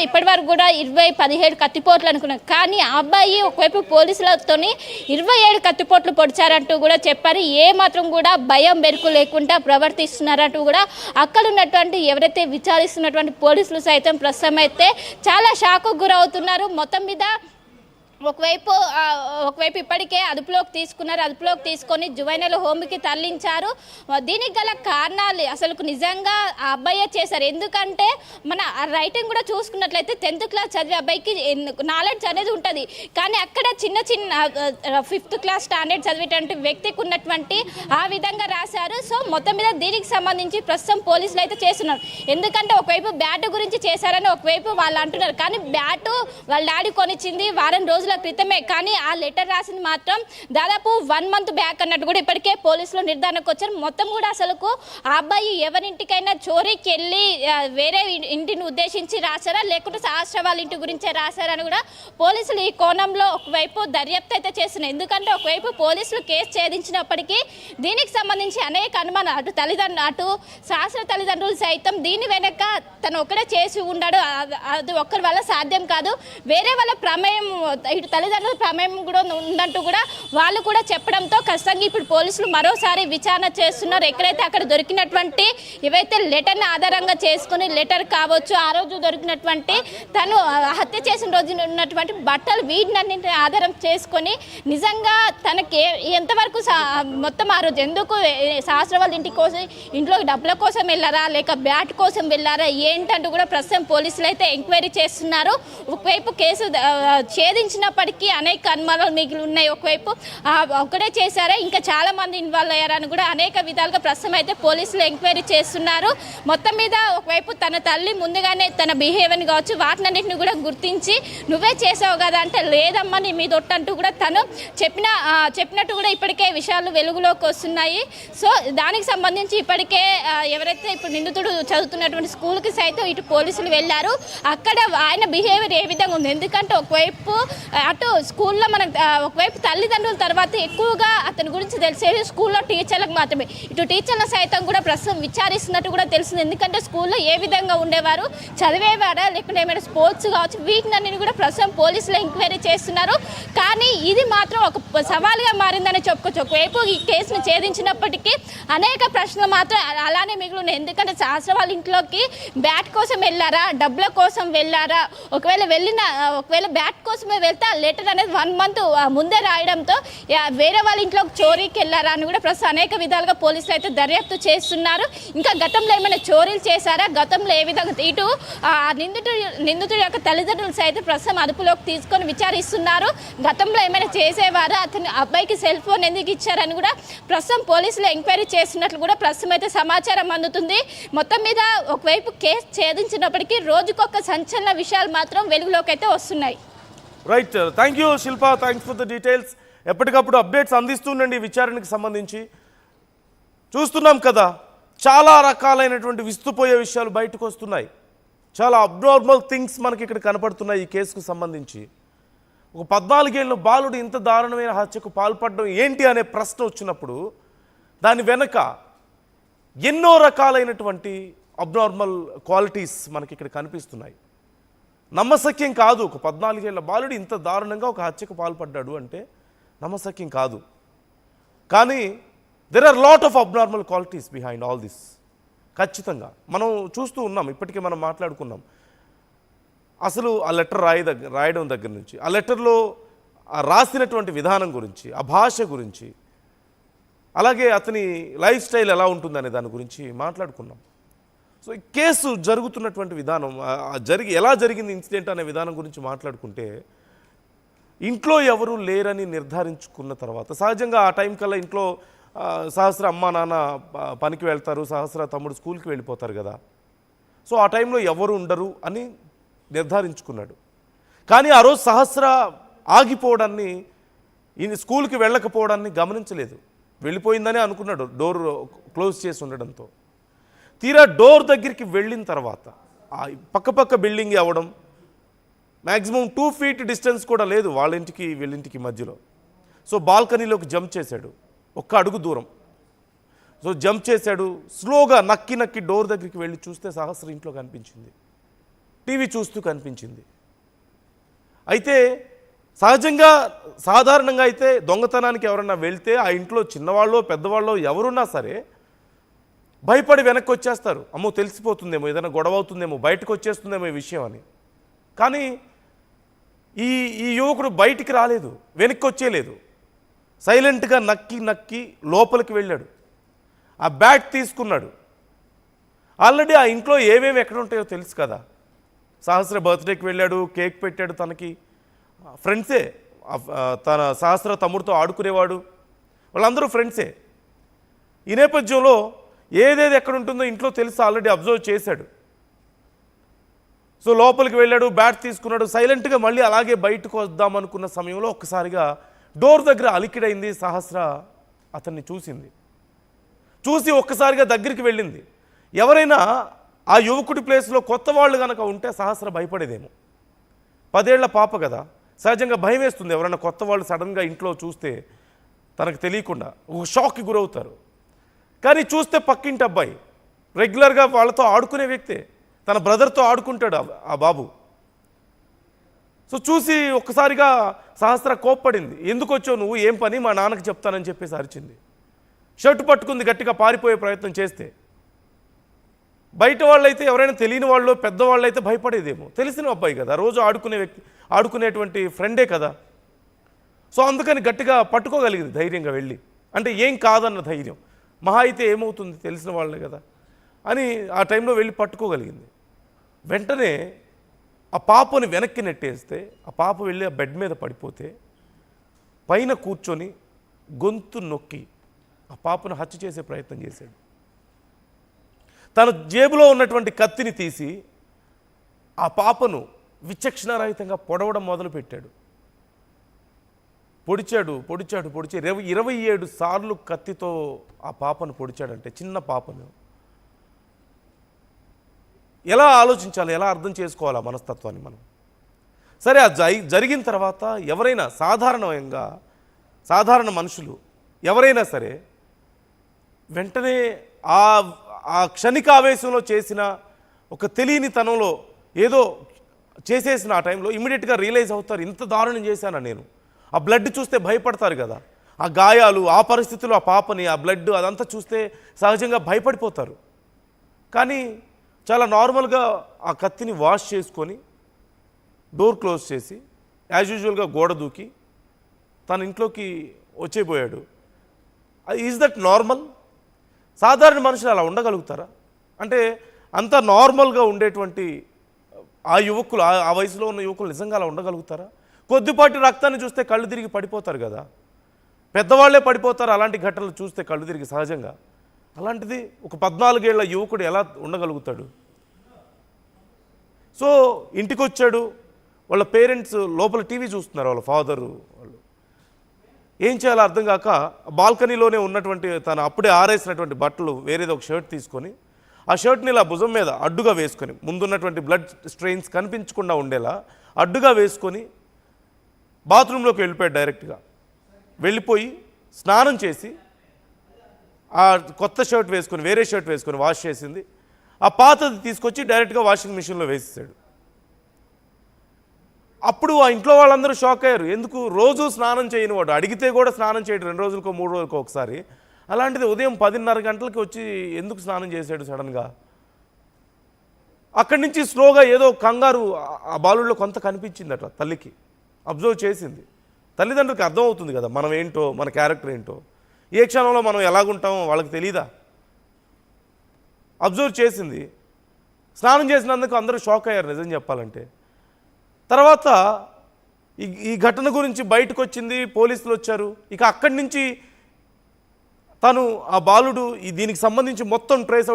ఇప్పటి వరకు కూడా 17 కత్తిపోట్లు అనుకున్నాం. కానీ ఆ అబ్బాయి ఒకవైపు పోలీసులతోని 27 కత్తిపోట్లు పొడిచారంటూ కూడా చెప్పారు. ఏ మాత్రం కూడా భయం బెరుకు లేకుండా ప్రవర్తిస్తున్నారంటూ కూడా అక్కడ ఉన్నటువంటి ఎవరైతే విచారిస్తున్నటువంటి పోలీసులు సైతం ప్రస్తుతం అయితే చాలా షాకు గురవుతున్నారు. మొత్తం మీద ఒకవైపు ఇప్పటికే అదుపులోకి తీసుకున్నారు. అదుపులోకి తీసుకొని జువైనల్ హోమ్కి తరలించారు. దీనికి గల కారణాలు అసలు నిజంగా ఆ అబ్బాయే చేశారు. ఎందుకంటే మన రైటింగ్ కూడా చూసుకున్నట్లయితే 10th క్లాస్ చదివే అబ్బాయికి నాలెడ్జ్ అనేది ఉంటుంది. కానీ అక్కడ చిన్న 5th క్లాస్ స్టాండర్డ్ చదివేటువంటి వ్యక్తికి ఉన్నటువంటి ఆ విధంగా రాశారు. సో మొత్తం మీద దీనికి సంబంధించి ప్రస్తుతం పోలీసులు అయితే చేస్తున్నారు. ఎందుకంటే ఒకవైపు బ్యాట్ గురించి చేశారని ఒకవైపు వాళ్ళు అంటున్నారు. కానీ బ్యాటు వాళ్ళ డాడీ కొనిచ్చింది వారం రోజుల క్రితమే. కానీ ఆ లెటర్ రాసింది మాత్రం దాదాపు 1 month బ్యాక్ అన్నట్టు కూడా ఇప్పటికే పోలీసులు నిర్ధారణకు వచ్చారు. మొత్తం కూడా అసలుకు ఆ అబ్బాయి ఎవరింటికైనా చోరీకి వెళ్ళి వేరే ఇంటిని ఉద్దేశించి రాశారా లేకుంటే సహస్ర వాళ్ళ ఇంటి గురించే రాశారని కూడా పోలీసులు ఈ కోణంలో ఒకవైపు దర్యాప్తు అయితే చేస్తున్నారు. ఎందుకంటే ఒకవైపు పోలీసులు కేసు ఛేదించినప్పటికీ దీనికి సంబంధించి అనేక అనుమానాలు అటు సహస్ర తల్లిదండ్రులు సైతం దీని వెనక తను ఒక్కడే చేసి ఉన్నాడు, అది ఒక్కరి వల్ల సాధ్యం కాదు, వేరే వాళ్ళ ప్రమేయం ఇటు తల్లిదండ్రుల ప్రమేయం కూడా ఉందంటూ కూడా వాళ్ళు కూడా చెప్పడంతో ఖచ్చితంగా ఇప్పుడు పోలీసులు మరోసారి విచారణ చేస్తున్నారు. ఎక్కడైతే అక్కడ దొరికినటువంటి ఏవైతే లెటర్ని ఆధారంగా చేసుకుని లెటర్ కావచ్చు, ఆ రోజు దొరికినటువంటి తను హత్య చేసిన రోజు ఉన్నటువంటి బట్టలు వీటినన్నింటినీ ఆధారం చేసుకొని నిజంగా తనకి ఎంతవరకు మొత్తం ఆ రోజు ఎందుకు సహస్ర వాళ్ళ ఇంటి కోసం ఇంట్లో డబ్బుల కోసం వెళ్ళారా లేక బ్యాట్ కోసం వెళ్ళారా ఏంటంటూ కూడా ప్రస్తుతం పోలీసులు అయితే ఎంక్వైరీ చేస్తున్నారు. ఒకవైపు కేసు ఛేదించినప్పటికీ అనేక అనుమానాలు మిగిలి ఉన్నాయి. ఒకవైపు ఒకటే చేశారా ఇంకా చాలా మంది ఇన్వాల్వ్ అయ్యారని కూడా అనేక విధాలుగా ప్రస్తుతం అయితే పోలీసులు ఎంక్వైరీ చేస్తున్నారు. మొత్తం మీద ఒకవైపు తన తల్లి ముందుగానే తన బిహేవియర్ని కావచ్చు వాటినన్నింటిని కూడా గుర్తించి నువ్వే చేసావు కదా అంటే లేదమ్మా నీ మీద ఒట్టంటూ కూడా తను చెప్పినట్టు కూడా ఇప్పటికే విషయాలు వెలుగులోకి వస్తున్నాయి. సో దానికి సంబంధించి ఇప్పటికే ఎవరైతే ఇప్పుడు నిందితుడు చదువుతున్నటువంటి స్కూల్కి సైతం ఇటు పోలీసులు వెళ్ళారు. అక్కడ ఆయన బిహేవియర్ ఏ విధంగా ఉంది, ఎందుకంటే ఒకవైపు అటు స్కూల్లో మనం ఒకవైపు తల్లిదండ్రుల తర్వాత ఎక్కువగా అతని గురించి తెలిసేది స్కూల్లో టీచర్లకు మాత్రమే. ఇటు టీచర్ల సైతం కూడా ప్రస్తుతం విచారిస్తున్నట్టు కూడా తెలిసింది. ఎందుకంటే స్కూల్లో ఏ విధంగా ఉండేవారు, చదివేవారా లేకుంటే ఏమైనా స్పోర్ట్స్ కావచ్చు వీటినన్నింటినీ కూడా ప్రస్తుతం పోలీసులు ఎంక్వైరీ చేస్తున్నారు. కానీ ఇది మాత్రం ఒక సవాల్గా మారిందని చెప్పుకోవచ్చు. ఒకవైపు ఈ కేసును ఛేదించినప్పటికీ అనేక ప్రశ్నలు మాత్రం అలానే మిగిలి ఉన్నాయి. ఎందుకంటే సహస్ర వాళ్ళ ఇంట్లోకి బ్యాట్ కోసం వెళ్ళారా డబ్బుల కోసం వెళ్ళారా, ఒకవేళ బ్యాట్ కోసమే వెళ్తే ఆ లెటర్ అనేది 1 month ముందే రాయడంతో వేరే వాళ్ళ ఇంట్లోకి చోరీకి వెళ్ళారా అని కూడా ప్రస్తుతం అనేక విధాలుగా పోలీసులు అయితే దర్యాప్తు చేస్తున్నారు. ఇంకా గతంలో ఏమైనా చోరీలు చేశారా, గతంలో ఏ విధంగా ఇటు నిందితుడి యొక్క తల్లిదండ్రులు సైతం ప్రస్తుతం అదుపులోకి తీసుకొని విచారిస్తున్నారు. గతంలో ఏమైనా చేసేవారా, అతని అబ్బాయికి సెల్ ఫోన్ ఎందుకు ఇచ్చారని కూడా ప్రస్తుతం పోలీసులు ఎంక్వైరీ చేస్తున్నట్లు కూడా ప్రస్తుతం అయితే సమాచారం అందుతుంది. మొత్తం మీద ఒకవైపు కేసు ఛేదించినప్పటికీ రోజుకొక సంచలన విషయాలు మాత్రం వెలుగులోకి అయితే వస్తున్నాయి. Right, thank you Shilpa, thanks for the details. ఎప్పటికప్పుడు అప్డేట్స్ అందిస్తుండండి విచారణకు సంబంధించి. చూస్తున్నాం కదా చాలా రకాలైనటువంటి విస్తుపోయే విషయాలు బయటకు వస్తున్నాయి. చాలా అబ్నార్మల్ థింగ్స్ మనకి ఇక్కడ కనపడుతున్నాయి ఈ కేసుకు సంబంధించి. ఒక 14 ఏళ్ళ బాలుడు ఇంత దారుణమైన హత్యకు పాల్పడడం ఏంటి అనే ప్రశ్న వచ్చినప్పుడు దాని వెనక ఎన్నో రకాలైనటువంటి అబ్నార్మల్ క్వాలిటీస్ మనకి ఇక్కడ కనిపిస్తున్నాయి. నమ్మశక్యం కాదు. ఒక 14 ఏళ్ళ బాలుడు ఇంత దారుణంగా ఒక హత్యకు పాల్పడ్డాడు అంటే నమ్మశక్యం కాదు. కానీ there are lot of abnormal qualities behind all this. ఖచ్చితంగా మనం చూస్తూ ఉన్నాం, ఇప్పటికే మనం మాట్లాడుకున్నాం. అసలు ఆ లెటర్ రాయడం దగ్గర నుంచి, ఆ లెటర్లో రాసినటువంటి విధానం గురించి, ఆ భాష గురించి, అలాగే అతని లైఫ్ స్టైల్ ఎలా ఉంటుందనే దాని గురించి మాట్లాడుకున్నాం. సో ఈ కేసు జరుగుతున్నటువంటి విధానం, ఎలా జరిగింది ఇన్సిడెంట్ అనే విధానం గురించి మాట్లాడుకుంటే ఇంట్లో ఎవరు లేరని నిర్ధారించుకున్న తర్వాత సహజంగా ఆ టైం కల్లా ఇంట్లో సహస్ర అమ్మ నాన్న పనికి వెళ్తారు, సహస్ర తమ్ముడు స్కూల్కి వెళ్ళిపోతారు కదా. సో ఆ టైంలో ఎవరు ఉండరు అని నిర్ధారించుకున్నాడు. కానీ ఆ రోజు సహస్ర ఆగిపోవడాన్ని, స్కూల్కి వెళ్ళకపోవడాన్ని గమనించలేదు. వెళ్ళిపోయిందని అనుకున్నాడు డోర్ క్లోజ్ చేసి ఉండడంతో. తీరా డోర్ దగ్గరికి వెళ్ళిన తర్వాత పక్కపక్క బిల్డింగ్ అవ్వడం, మ్యాక్సిమం 2 feet డిస్టెన్స్ కూడా లేదు వాళ్ళ ఇంటికి వీళ్ళింటికి మధ్యలో. సో బాల్కనీలోకి జంప్ చేశాడు, 1 అడుగు దూరం. సో జంప్ చేశాడు, స్లోగా నక్కి డోర్ దగ్గరికి వెళ్ళి చూస్తే సహస్ర ఇంట్లో కనిపించింది. టీవీ చూస్తూ కనిపించింది. అయితే సహజంగా సాధారణంగా అయితే దొంగతనానికి ఎవరన్నా వెళ్తే ఆ ఇంట్లో చిన్నవాళ్ళో పెద్దవాళ్ళో ఎవరున్నా సరే భయపడి వెనక్కి వచ్చేస్తారు. అమ్మో తెలిసిపోతుందేమో, ఏదైనా గొడవ అవుతుందేమో, బయటకు వచ్చేస్తుందేమో ఈ విషయం అని. కానీ ఈ ఈ యువకుడు బయటికి రాలేదు, వెనక్కి వచ్చేలేదు. సైలెంట్గా నక్కి లోపలికి వెళ్ళాడు. ఆ బ్యాట్ తీసుకున్నాడు. ఆల్రెడీ ఆ ఇంట్లో ఏమేమి ఎక్కడ ఉంటాయో తెలుసు కదా. సహస్ర బర్త్డేకి వెళ్ళాడు, కేక్ పెట్టాడు. తనకి ఫ్రెండ్సే, తన సహస్ర తమ్ముడితో ఆడుకునేవాడు, వాళ్ళందరూ ఫ్రెండ్సే. ఈ నేపథ్యంలో ఏదేది ఎక్కడ ఉంటుందో ఇంట్లో తెలుసు, ఆల్రెడీ అబ్జర్వ్ చేశాడు. సో లోపలికి వెళ్ళాడు, బ్యాట్ తీసుకున్నాడు. సైలెంట్గా మళ్ళీ అలాగే బయటకు వద్దామనుకున్న సమయంలో ఒక్కసారిగా డోర్ దగ్గర అలికిడైంది. సహస్ర అతన్ని చూసింది. చూసి ఒక్కసారిగా దగ్గరికి వెళ్ళింది. ఎవరైనా ఆ యువకుడి ప్లేస్లో కొత్త వాళ్ళు కనుక ఉంటే సహస్ర భయపడేదేమో. 10 ఏళ్ల పాప కదా, సహజంగా భయం వేస్తుంది. ఎవరైనా కొత్త వాళ్ళు సడన్గా ఇంట్లో చూస్తే తనకు తెలియకుండా ఒక షాక్కి గురవుతారు. కానీ చూస్తే పక్కింటి అబ్బాయి, రెగ్యులర్గా వాళ్ళతో ఆడుకునే వ్యక్తే, తన బ్రదర్తో ఆడుకుంటాడు ఆ బాబు. సో చూసి ఒక్కసారిగా సహస్ర కోప్పడింది. ఎందుకు వచ్చావు నువ్వు, ఏం పని, మా నాన్నకి చెప్తానని చెప్పేసి అరిచింది. షర్టు పట్టుకుంది గట్టిగా పారిపోయే ప్రయత్నం చేస్తే. బయట వాళ్ళైతే ఎవరైనా తెలియని వాళ్ళు పెద్దవాళ్ళు అయితే భయపడేదేమో. తెలిసిన అబ్బాయి కదా, రోజు ఆడుకునే వ్యక్తి, ఆడుకునేటువంటి ఫ్రెండే కదా. సో అందుకని గట్టిగా పట్టుకోగలిగింది ధైర్యంగా వెళ్ళి. అంటే ఏం కాదన్న ధైర్యం. మహా అయితే ఏమవుతుంది, తెలిసిన వాళ్ళే కదా అని ఆ టైంలో వెళ్ళి పట్టుకోగలిగింది. వెంటనే ఆ పాపని వెనక్కి నెట్టేస్తే ఆ పాప వెళ్ళి ఆ బెడ్ మీద పడిపోతే పైన కూర్చొని గొంతు నొక్కి ఆ పాపను హత్య చేసే ప్రయత్నం చేశాడు. తన జేబులో ఉన్నటువంటి కత్తిని తీసి ఆ పాపను విచక్షణారహితంగా పొడవడం మొదలుపెట్టాడు. పొడిచాడు 27 సార్లు కత్తితో ఆ పాపను పొడిచాడంటే, చిన్న పాపను. ఎలా ఆలోచించాలి, ఎలా అర్థం చేసుకోవాలి ఆ మనస్తత్వాన్ని మనం? సరే, ఆ జరిగిన తర్వాత ఎవరైనా సాధారణ మనుషులు ఎవరైనా సరే వెంటనే ఆ క్షణిక ఆవేశంలో చేసిన ఒక తెలియని తనంలో ఏదో చేసేసిన ఆ టైంలో ఇమ్మీడియట్గా రియలైజ్ అవుతారు, ఇంత దారుణం చేశానా నేను. ఆ బ్లడ్ చూస్తే భయపడతారు కదా, ఆ గాయాలు, ఆ పరిస్థితుల్లో ఆ పాపని, ఆ బ్లడ్ అదంతా చూస్తే సహజంగా భయపడిపోతారు. కానీ చాలా నార్మల్గా ఆ కత్తిని వాష్ చేసుకొని డోర్ క్లోజ్ చేసి యాజ్ యూజువల్గా గోడ దూకి తన ఇంట్లోకి వచ్చేపోయాడు. Is that normal? సాధారణ మనుషులు అలా ఉండగలుగుతారా? అంటే అంత నార్మల్గా ఉండేటువంటి ఆ యువకులు, ఆ వయసులో ఉన్న యువకులు నిజంగా అలా ఉండగలుగుతారా? కొద్దిపాటి రక్తాన్ని చూస్తే కళ్ళు తిరిగి పడిపోతారు కదా, పెద్దవాళ్లే పడిపోతారు అలాంటి ఘటనలు చూస్తే కళ్ళు తిరిగి సహజంగా. అలాంటిది ఒక 14 ఏళ్ల యువకుడు ఎలా ఉండగలుగుతాడు? సో ఇంటికి వచ్చాడు, వాళ్ళ పేరెంట్స్ లోపల టీవీ చూస్తున్నారు, వాళ్ళ ఫాదరు వాళ్ళు. ఏం చేయాలో అర్థం కాక బాల్కనీలోనే ఉన్నటువంటి తను అప్పుడే ఆరేసినటువంటి బట్టలు వేరేది ఒక షర్ట్ తీసుకొని ఆ షర్ట్ని ఇలా భుజం మీద అడ్డుగా వేసుకొని, ముందున్నటువంటి బ్లడ్ స్ట్రెయిన్స్ కనిపించకుండా ఉండేలా అడ్డుగా వేసుకొని బాత్రూంలోకి వెళ్ళిపోయాడు. డైరెక్ట్గా వెళ్ళిపోయి స్నానం చేసి ఆ కొత్త షర్ట్ వేసుకొని, వేరే షర్ట్ వేసుకొని వాష్ చేసింది, ఆ పాతది తీసుకొచ్చి డైరెక్ట్గా వాషింగ్ మిషన్లో వేసేసాడు. అప్పుడు ఆ ఇంట్లో వాళ్ళందరూ షాక్ అయ్యారు. ఎందుకు, రోజు స్నానం చేయని వాడు, అడిగితే కూడా స్నానం చేయడు, 2 రోజులకో 3 రోజులకో ఒకసారి. అలాంటిది ఉదయం 10:30 గంటలకి వచ్చి ఎందుకు స్నానం చేశాడు సడన్గా? అక్కడి నుంచి స్లోగా ఏదో కంగారు ఆ బాలుల్లో కొంత కనిపించింది అట్లా తల్లికి. అబ్జర్వ్ చేసింది. తల్లిదండ్రులకు అర్థమవుతుంది కదా మనం ఏంటో, మన క్యారెక్టర్ ఏంటో, ఏ క్షణంలో మనం ఎలాగుంటామో వాళ్ళకి తెలీదా? అబ్జర్వ్ చేసింది. స్నానం చేసినందుకు అందరూ షాక్ అయ్యారు నిజం చెప్పాలంటే. తర్వాత ఈ ఘటన గురించి బయటకు వచ్చింది, పోలీసులు వచ్చారు. ఇక అక్కడి నుంచి తను, ఆ బాలుడు దీనికి సంబంధించి మొత్తం ట్రేస్